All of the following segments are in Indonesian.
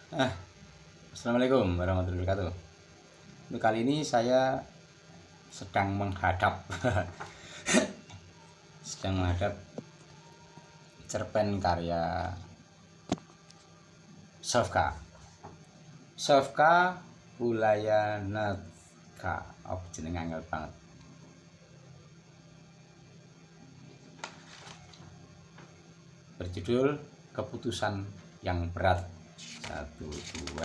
Ah, Assalamualaikum warahmatullahi wabarakatuh. Untuk kali ini saya sedang menghadap sedang menghadap cerpen karya Sofka. Sofka Ulayanska. Oh, jeneng angel banget. Berjudul Keputusan yang Berat. 1, 2, 3, 5,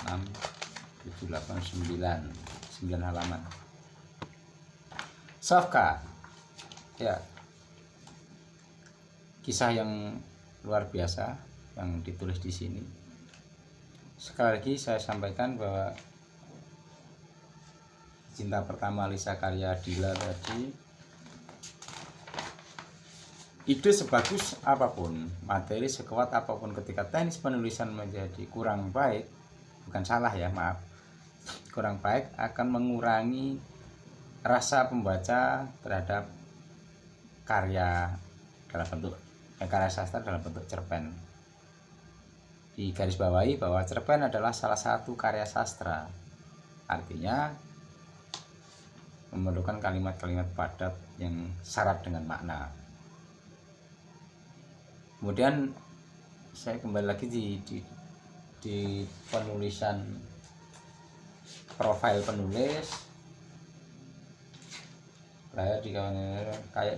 6, 7, 8, 9 halaman. Sofka, ya, kisah yang luar biasa yang ditulis di sini. Sekali lagi saya sampaikan bahwa Cinta Pertama Lisa karya Dila tadi, ide sebagus apapun, materi sekuat apapun, ketika teknis penulisan menjadi kurang baik, bukan salah ya, maaf, kurang baik, akan mengurangi rasa pembaca terhadap karya dalam bentuk karya sastra dalam bentuk cerpen. Di garis bawahi bahwa cerpen adalah salah satu karya sastra, artinya memerlukan kalimat-kalimat padat yang syarat dengan makna. Kemudian saya kembali lagi di penulisan profil penulis, kayak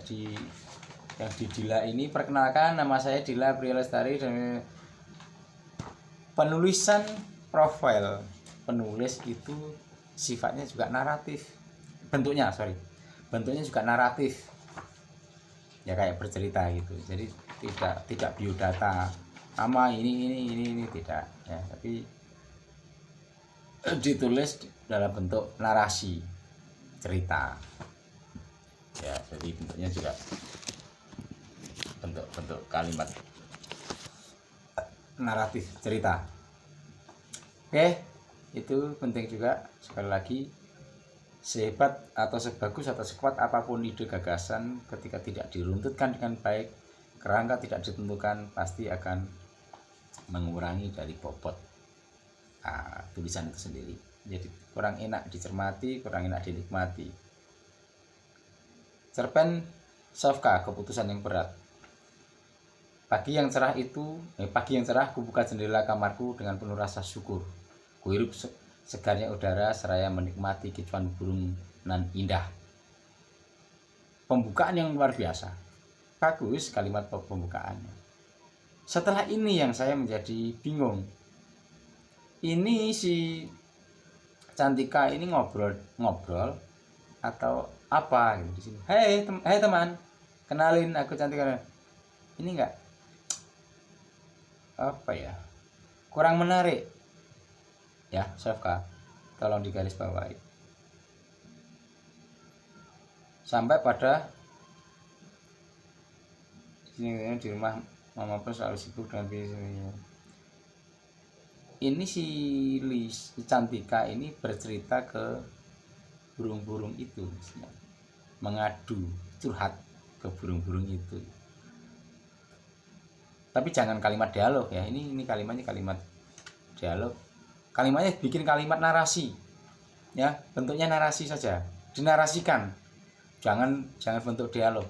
di yang di Dila ini, perkenalkan nama saya Dila Priya Lestari, dan penulisan profil penulis itu sifatnya juga naratif, bentuknya juga naratif ya, kayak bercerita gitu. Jadi tidak biodata nama ini tidak ya, tapi ditulis dalam bentuk narasi cerita ya. Jadi bentuknya juga bentuk kalimat naratif cerita. Oke, itu penting juga. Sekali lagi, sehebat atau sebagus atau sekuat apapun ide gagasan, ketika tidak diruntutkan dengan baik, kerangka tidak ditentukan, pasti akan mengurangi dari bobot tulisan itu sendiri. Jadi kurang enak dicermati, kurang enak dinikmati. Cerpen Sofka, Keputusan yang Berat. Pagi yang cerah, kubuka jendela kamarku dengan penuh rasa syukur. Kuhirup segarnya udara seraya menikmati kicauan burung nan indah. Pembukaan yang luar biasa. Bagus kalimat pembukaannya. Setelah ini yang saya menjadi bingung. Ini si Cantika ini ngobrol atau apa gitu di sini. Hei teman, kenalin, aku Cantika. Ini enggak apa ya, kurang menarik ya, Sofka, tolong digaris bawahi. Sampai pada sini, di rumah mama pun selalu sibuk dengan bisnisnya. Ini si Cantika ini bercerita ke burung-burung itu, mengadu, curhat ke burung-burung itu. Tapi jangan kalimat dialog ya, ini kalimatnya kalimat dialog, kalimatnya bikin kalimat narasi ya, bentuknya narasi saja, dinarasikan, jangan bentuk dialog.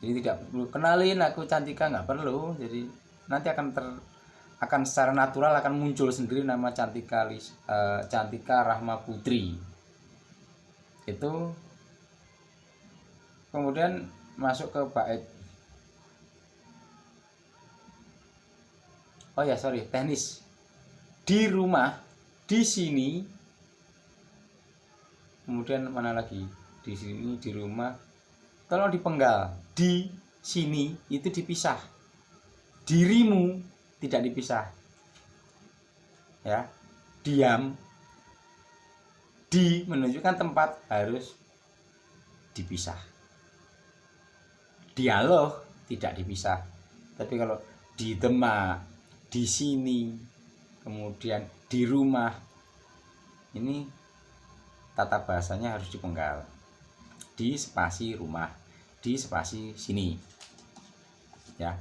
Jadi tidak perlu kenalin, aku Cantika, nggak perlu. Jadi nanti akan secara natural akan muncul sendiri nama Cantika Rahma Putri itu. Kemudian masuk ke bait, teknis. Di rumah, di sini, kemudian mana lagi, di sini, di rumah, tolong dipenggal. Di sini itu dipisah, dirimu tidak dipisah ya. Diam, di menunjukkan tempat, harus dipisah. Dialog tidak dipisah. Tapi kalau di Demak, di sini, kemudian di rumah, ini tata bahasanya harus dipenggal. di spasi rumah, di spasi sini ya.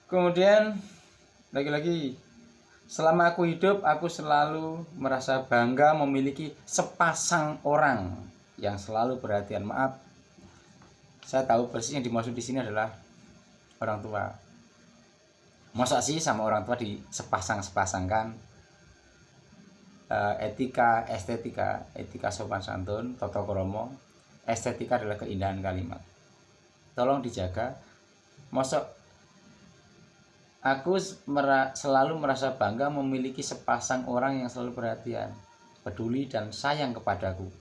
Kemudian lagi-lagi, selama aku hidup aku selalu merasa bangga memiliki sepasang orang yang selalu perhatian. Maaf, saya tahu persis yang dimaksud di sini adalah orang tua. Masa sih sama orang tua di sepasang-sepasangkan? Etika, estetika, etika sopan santun, tata krama, estetika adalah keindahan kalimat. Tolong dijaga. Masa aku selalu merasa bangga memiliki sepasang orang yang selalu perhatian, peduli dan sayang kepadaku.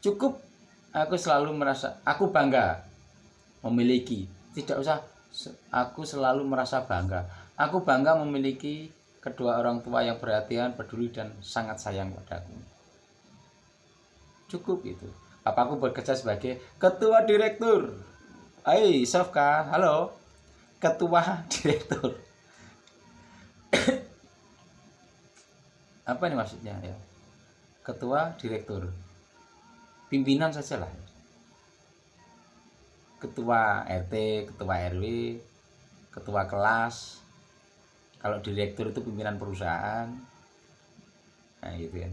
Cukup aku selalu merasa aku bangga memiliki, tidak usah aku selalu merasa bangga. Aku bangga memiliki kedua orang tua yang perhatian, peduli dan sangat sayang padaku. Cukup itu. Papaku bekerja sebagai ketua direktur. Hai Sofka, halo. Ketua direktur. Apa ini maksudnya ya? Ketua direktur. Pimpinan saja lah. Ketua RT, ketua RW, ketua kelas. Kalau direktur itu pimpinan perusahaan. Nah gitu ya.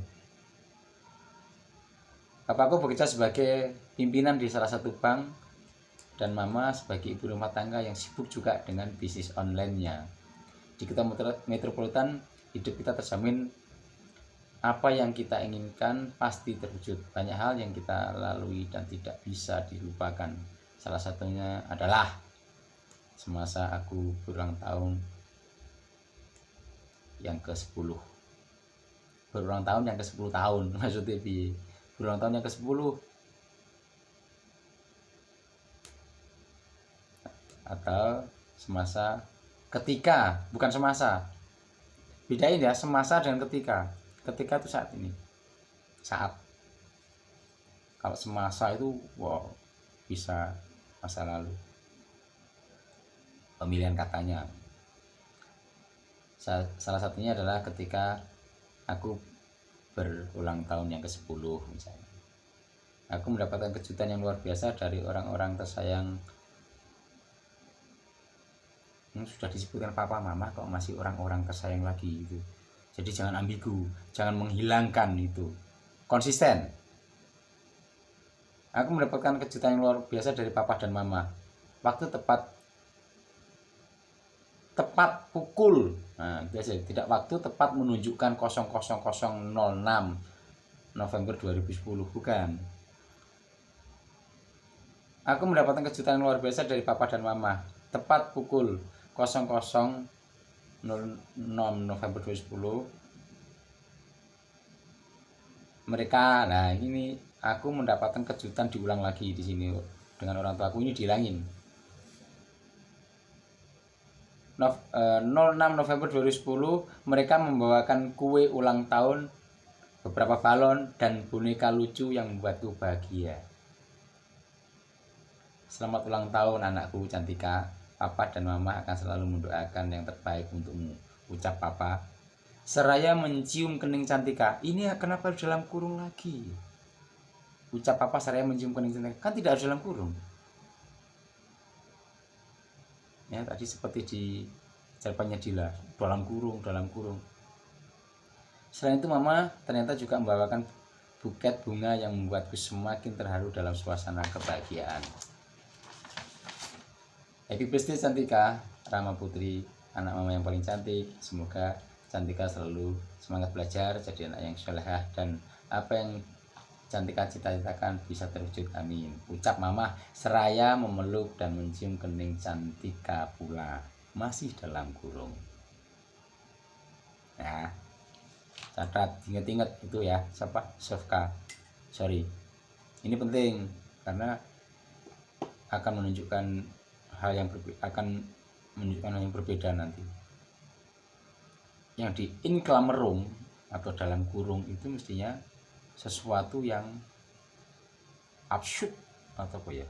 Papaku bekerja sebagai pimpinan di salah satu bank dan mama sebagai ibu rumah tangga yang sibuk juga dengan bisnis online-nya. Di kota metropolitan hidup kita terjamin, apa yang kita inginkan pasti terwujud. Banyak hal yang kita lalui dan tidak bisa dilupakan. Salah satunya adalah semasa aku berulang tahun yang ke-10. Berulang tahun yang ke-10 tahun maksudnya berulang tahun yang ke-10 atau semasa ketika, bukan semasa. Bedain ya, semasa dan ketika. Ketika itu saat ini. Saat. Kalau semasa itu wow, bisa masa lalu. Pemilihan katanya. Salah satunya adalah ketika aku berulang tahun yang ke-10 misalnya. Aku mendapatkan kejutan yang luar biasa dari orang-orang tersayang. Sudah disebutkan papa mama kok masih orang-orang tersayang lagi itu. Jadi jangan ambigu, jangan menghilangkan itu. Konsisten. Aku mendapatkan kejutan yang luar biasa dari papa dan mama. Waktu tepat pukul, nah biasa tidak waktu tepat menunjukkan 00.06 November 2010, bukan. Aku mendapatkan kejutan yang luar biasa dari papa dan mama. Tepat pukul 00.06 November 2010 mereka, nah ini aku mendapatkan kejutan diulang lagi di sini dengan orang tua aku, ini dilangin. 06 November 2010 mereka membawakan kue ulang tahun, beberapa balon dan boneka lucu yang membuatku bahagia. Selamat ulang tahun anakku Cantika. Papa dan mama akan selalu mendoakan yang terbaik untukmu, ucap papa seraya mencium kening Cantika. Ini kenapa dalam kurung lagi? Ucap papa seraya mencium kening Cantika. Kan tidak harus dalam kurung. Ya, tadi seperti di jawabannya Dila, dalam kurung. Selain itu mama ternyata juga membawakan buket bunga yang membuatku semakin terharu dalam suasana kebahagiaan. Happy birthday Cantika, Rama Putri, anak mama yang paling cantik. Semoga Cantika selalu semangat belajar, jadi anak yang solehah, dan apa yang Cantika cita-citakan bisa terwujud, amin, ucap mama seraya memeluk dan mencium kening Cantika pula, masih dalam kurung. Ya, catat, inget-inget itu ya, siapa? Sofka. Sorry, ini penting karena akan menunjukkan hal yang berbeda nanti. Yang di inklamerung atau dalam kurung itu mestinya sesuatu yang absurd atau apa ya,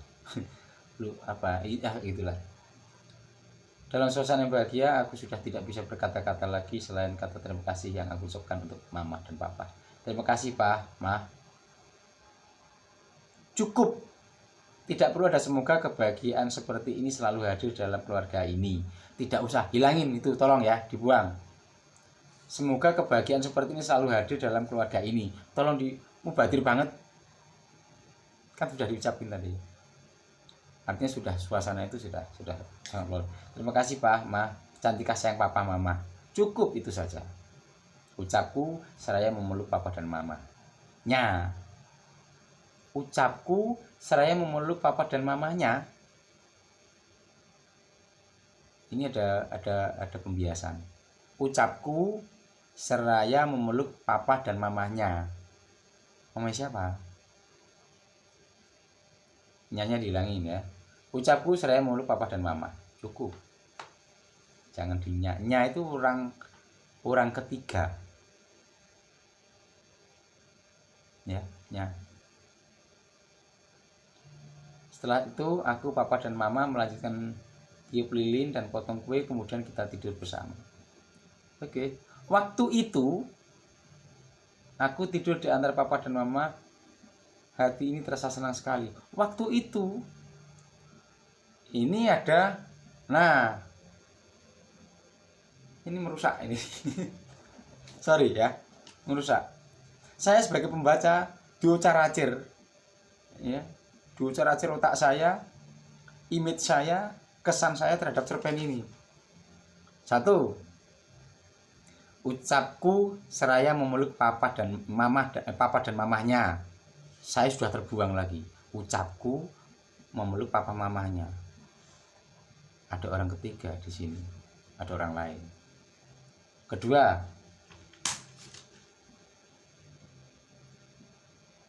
lu apa itulah. Dalam suasana yang bahagia, aku sudah tidak bisa berkata-kata lagi selain kata terima kasih yang aku ucapkan untuk mama dan papa. Terima kasih, Pak, Ma. Cukup. Tidak perlu ada semoga kebahagiaan seperti ini selalu hadir dalam keluarga ini. Tidak usah, hilangin itu, tolong ya, dibuang. Semoga kebahagiaan seperti ini selalu hadir dalam keluarga ini. Tolong mubadir banget. Kan sudah diucapin tadi. Artinya sudah, suasana itu sudah sangat luar. Terima kasih, Pak, Ma. Cantik sayang papa mama. Cukup itu saja. Ucapku seraya memeluk papa dan mama. Nya. Ucapku seraya memeluk papa dan mamanya. Ini ada pembiasan. Ucapku seraya memeluk papa dan mamanya. Mamanya siapa? Nyanya dihilangin ya. Ucapku seraya memeluk papa dan mama. Cukup. Jangan dinya. Nya itu orang ketiga. Ya, nya. Setelah itu aku, papa dan mama melanjutkan tiup lilin dan potong kue, kemudian kita tidur bersama. Oke. Waktu itu aku tidur di antara papa dan mama. Hati ini terasa senang sekali. Waktu itu ini ada, nah ini merusak ini. Sorry ya, merusak. Saya sebagai pembaca diocaracir ya, diocaracir otak saya, image saya, kesan saya terhadap cerpen ini. 1. Ucapku seraya memeluk papa dan mamahnya. Saya sudah terbuang lagi. Ucapku memeluk papa mamanya. Ada orang ketiga di sini. Ada orang lain. Kedua,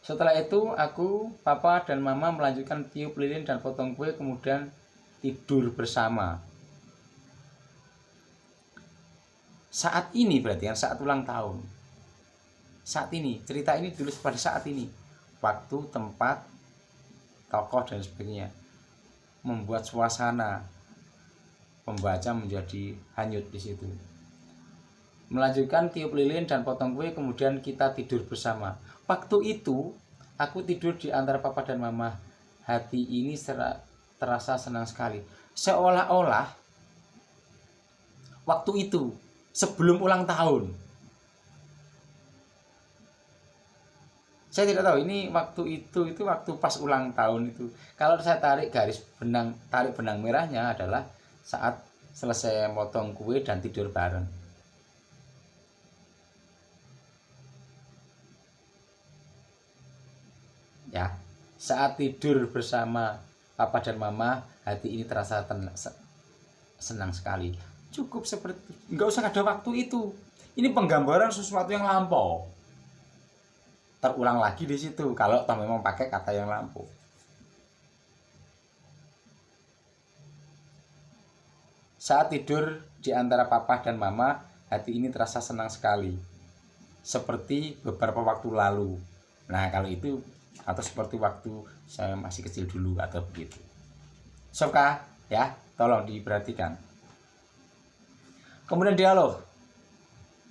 setelah itu aku, papa dan mama melanjutkan tiup lilin dan potong kue, kemudian tidur bersama. Saat ini berarti kan saat ulang tahun. Saat ini, cerita ini ditulis pada saat ini. Waktu, tempat, tokoh dan sebagainya. Membuat suasana pembaca menjadi hanyut di situ. Melanjutkan tiup lilin dan potong kue, kemudian kita tidur bersama. Waktu itu aku tidur di antara papa dan mama. Hati ini terasa senang sekali. Seolah-olah waktu itu sebelum ulang tahun. Saya tidak tahu ini waktu itu waktu pas ulang tahun itu. Kalau saya tarik benang merahnya adalah saat selesai motong kue dan tidur bareng. Ya, saat tidur bersama papa dan mama, hati ini terasa senang sekali. Cukup seperti itu. Nggak usah ada waktu itu. Ini penggambaran sesuatu yang lampau. Terulang lagi di situ kalau toh memang pakai kata yang lampau. Saat tidur di antara papa dan mama, hati ini terasa senang sekali. Seperti beberapa waktu lalu. Nah, kalau itu atau seperti waktu saya masih kecil dulu atau begitu. Soka ya, tolong diperhatikan. Kemudian dialog.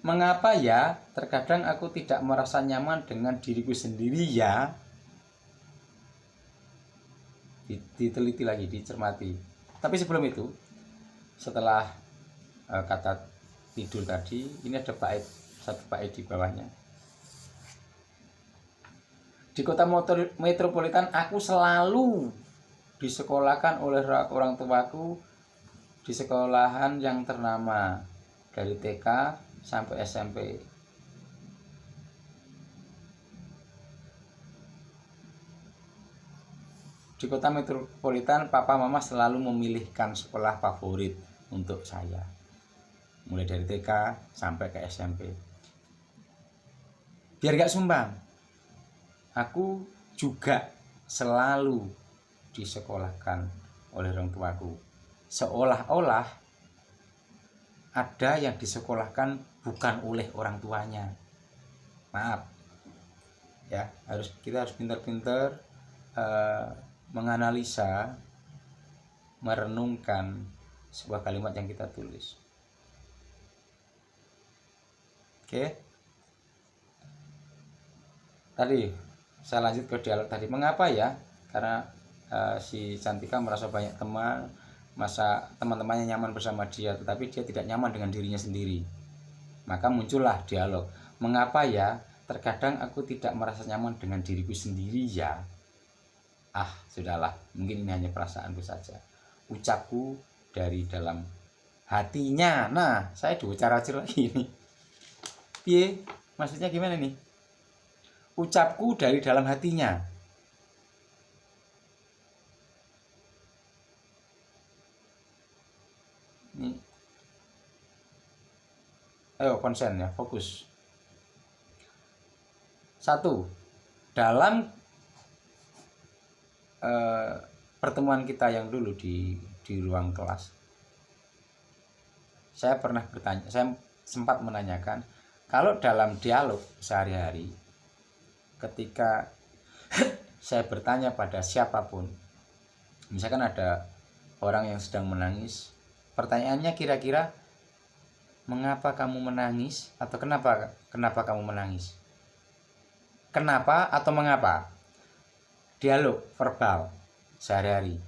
Mengapa ya terkadang aku tidak merasa nyaman dengan diriku sendiri ya? Diteliti lagi, dicermati. Tapi sebelum itu, setelah kata tidur tadi, ini ada satu bait di bawahnya. Di kota metropolitan aku selalu disekolahkan oleh orang tuaku di sekolahan yang ternama dari TK sampai SMP. Di kota metropolitan papa mama selalu memilihkan sekolah favorit untuk saya. Mulai dari TK sampai ke SMP. Biar gak sumbang, aku juga selalu disekolahkan oleh orang tuaku. Seolah-olah ada yang disekolahkan bukan oleh orang tuanya. Maaf ya, kita harus pintar-pintar menganalisa, merenungkan sebuah kalimat yang kita tulis. Oke. Tadi saya lanjut ke dialog tadi. Mengapa ya? Karena si Cantika merasa banyak teman, masa teman-temannya nyaman bersama dia, tetapi dia tidak nyaman dengan dirinya sendiri. Maka muncullah dialog. Mengapa ya? Terkadang aku tidak merasa nyaman dengan diriku sendiri ya. Ah, sudahlah, mungkin ini hanya perasaanku saja. Ucapku dari dalam hatinya. Nah, saya dua cara lagi ini. Piye? Maksudnya gimana nih? Ucapku dari dalam hatinya. Ini. Ayo konsen ya, fokus. 1. Dalam pertemuan kita yang dulu di ruang kelas, saya pernah bertanya, saya sempat menanyakan, kalau dalam dialog sehari-hari, ketika saya bertanya pada siapapun, misalkan ada orang yang sedang menangis, pertanyaannya kira-kira mengapa kamu menangis, atau kenapa kamu menangis, kenapa atau mengapa. Dialog verbal sehari-hari,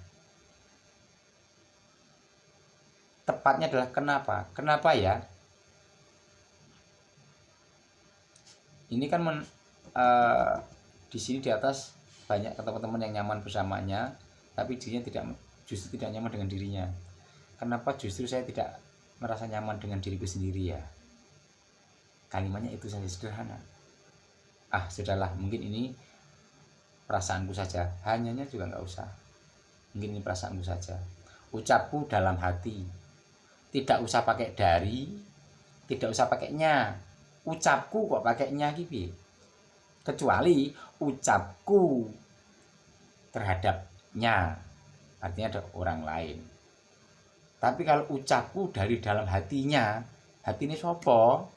tepatnya adalah kenapa ya. Ini kan di sini di atas banyak teman-teman yang nyaman bersamanya, tapi dirinya justru tidak nyaman dengan dirinya. Kenapa justru saya tidak merasa nyaman dengan diriku sendiri ya? Kalimatnya itu saja, sederhana. Ah, sudahlah, mungkin ini perasaanku saja. Hanyanya juga nggak usah. Mungkin ini perasaanku saja. Ucapku dalam hati. Tidak usah pakai dari, tidak usah pakai nya. Ucapku kok pakai nya gitu. Kecuali ucapku terhadapnya, artinya ada orang lain. Tapi kalau ucapku dari dalam hatinya, hati ini sopo?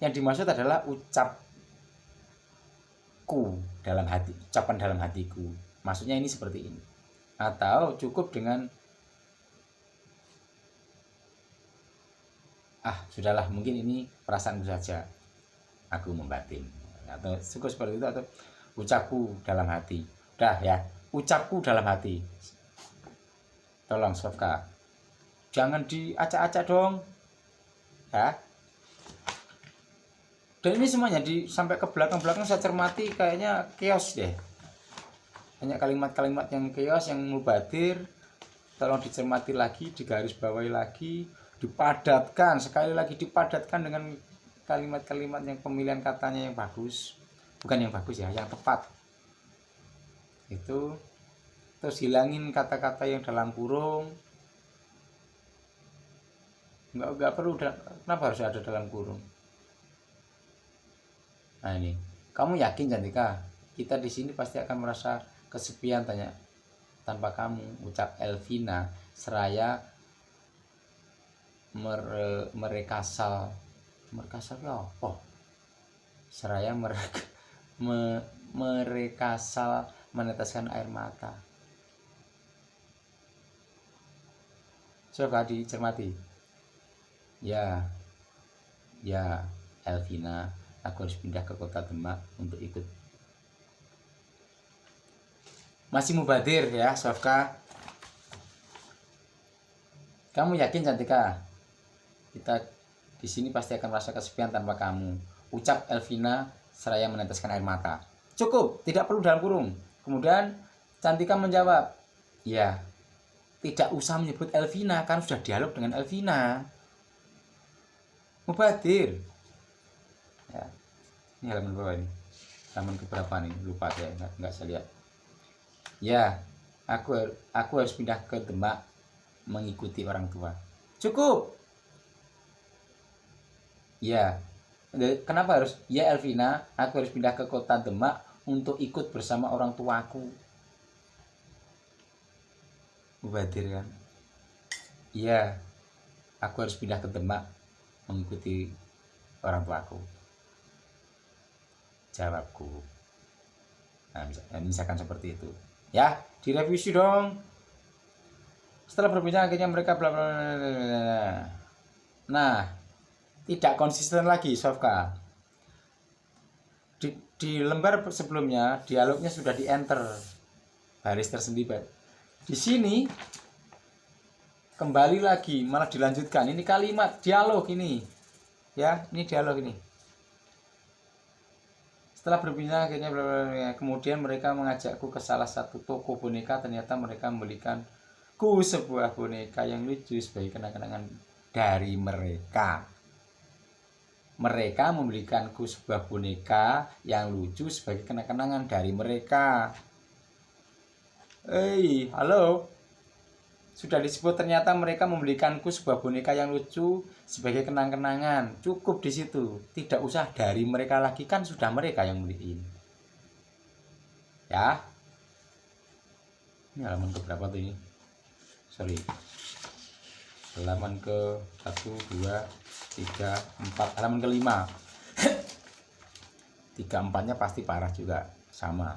Yang dimaksud adalah ucapku dalam hati, ucapan dalam hatiku. Maksudnya ini seperti ini. Atau cukup dengan sudahlah, mungkin ini perasaanku saja, aku membatin. Atau cukup seperti itu, atau ucapku dalam hati. Udah ya, ucapku dalam hati. Tolong Sofka, jangan diacak-acak dong ya. Dan ini semuanya sampai ke belakang-belakang saya cermati, kayaknya chaos deh. Banyak kalimat-kalimat yang chaos, yang mubadir. Tolong dicermati lagi, digarisbawahi lagi, dipadatkan, sekali lagi dipadatkan dengan kalimat-kalimat yang pemilihan katanya yang bagus. Bukan yang bagus ya, yang tepat. Itu. Terus hilangin kata-kata yang dalam kurung. Enggak perlu, kenapa harus ada dalam kurung? Nah ini, kamu yakin Cantika, kita di sini pasti akan merasa kesepian tanya tanpa kamu, ucap Elvina seraya merekasal ya apa? Seraya merekasal meneteskan air mata. Coba dicermati. Ya Elvina, aku harus pindah ke kota Demak untuk ikut. Masih mubadir ya Sofka. Kamu yakin Cantika, kita di sini pasti akan merasa kesepian tanpa kamu, ucap Elvina seraya meneteskan air mata. Cukup, tidak perlu dalam kurung. Kemudian Cantika menjawab, ya, tidak usah menyebut Elvina, kan sudah dialog dengan Elvina. Mubadir ya. Ini halaman bawah ini, halaman keberapa nih, lupa saya, nggak saya lihat. Ya, aku harus pindah ke Demak mengikuti orang tua. Cukup. Ya, kenapa harus? Ya Elvina, aku harus pindah ke kota Demak untuk ikut bersama orang tuaku. Mubadir kan? Iya, aku harus pindah ke Demak mengikuti orang tuaku. Jawabku. Nah, misalkan seperti itu. Ya, direvisi dong. Setelah berbincang akhirnya mereka bla bla bla. Nah, tidak konsisten lagi Sofka. Di lembar sebelumnya dialognya sudah di enter baris tersendiri. Di sini kembali lagi malah dilanjutkan. Ini kalimat dialog ini. Ya, ini dialog ini. Setelah berbincang akhirnya bla bla bla. Kemudian mereka mengajakku ke salah satu toko boneka. Ternyata mereka membelikanku sebuah boneka yang lucu sebagai kenang-kenangan dari mereka. Mereka membelikanku sebuah boneka yang lucu sebagai kenang-kenangan dari mereka. Halo. Sudah disebut ternyata mereka membelikanku sebuah boneka yang lucu sebagai kenang-kenangan. Cukup di situ. Tidak usah dari mereka lagi, kan sudah mereka yang beliin. Ya. Ini halaman ke berapa tuh ini? Sorry. Halaman ke 1, 2, 3, 4, halaman ke-5. 3-4-nya pasti parah juga, sama.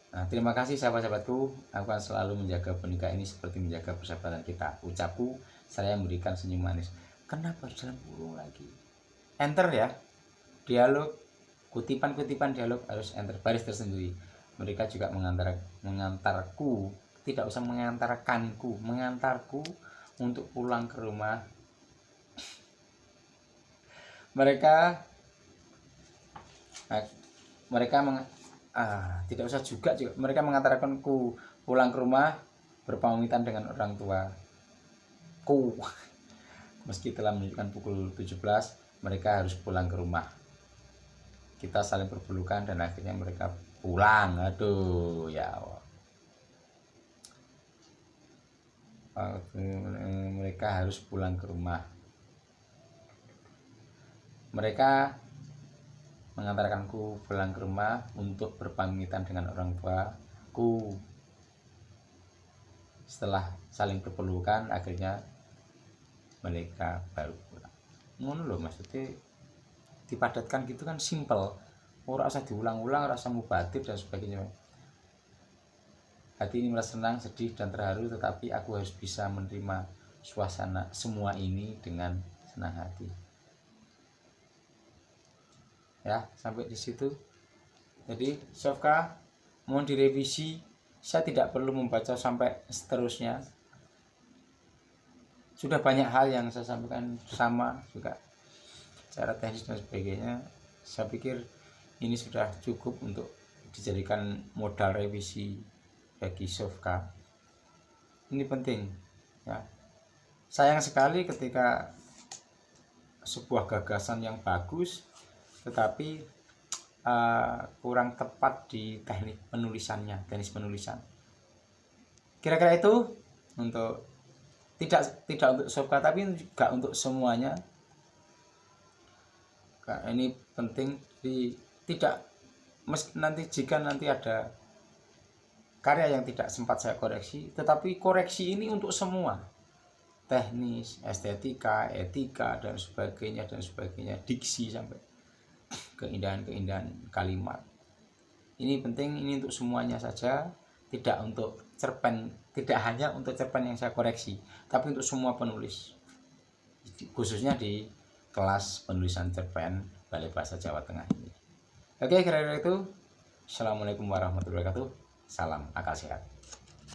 Nah, terima kasih sahabat-sahabatku. Aku akan selalu menjaga boneka ini seperti menjaga persahabatan kita. Ucapku, saya memberikan senyum manis. Kenapa dalam kurung lagi? Enter ya. Dialog, kutipan-kutipan dialog harus enter baris tersendiri. Mereka juga mengantarku, tidak usah mengantarkanku, mengantarku untuk pulang ke rumah. Mereka tidak usah juga mereka mengantarkanku pulang ke rumah berpamitan dengan orang tuaku. Meski telah menunjukkan pukul 17, mereka harus pulang ke rumah. Kita saling berpelukan dan akhirnya mereka pulang. Aduh ya Allah. Mereka harus pulang ke rumah. Mereka mengantarkanku pulang ke rumah untuk berpamitan dengan orang tuaku. Setelah saling berpelukan, akhirnya mereka baru pulang. Ngono lho, maksudnya dipadatkan gitu kan simple. Ora usah diulang-ulang, ora usah mubatir dan sebagainya. Hati ini merasa senang, sedih dan terharu, tetapi aku harus bisa menerima suasana semua ini dengan senang hati. Ya, sampai di situ. Jadi, Sofka mohon direvisi. Saya tidak perlu membaca sampai seterusnya. Sudah banyak hal yang saya sampaikan sama juga cara teknis dan sebagainya. Saya pikir ini sudah cukup untuk dijadikan modal revisi bagi Sofka. Ini penting ya. Sayang sekali ketika sebuah gagasan yang bagus tetapi kurang tepat di teknis penulisan. Kira-kira itu untuk tidak untuk Sofka tapi juga untuk semuanya. Ini penting nanti jika nanti ada karya yang tidak sempat saya koreksi, tetapi koreksi ini untuk semua, teknis, estetika, etika dan sebagainya, diksi sampai keindahan kalimat. Ini penting, ini untuk semuanya saja, tidak untuk cerpen, tidak hanya untuk cerpen yang saya koreksi, tapi untuk semua penulis, khususnya di kelas penulisan cerpen Balai Bahasa Jawa Tengah ini. Oke, kira-kira itu. Assalamualaikum warahmatullahi wabarakatuh. Salam akal sehat.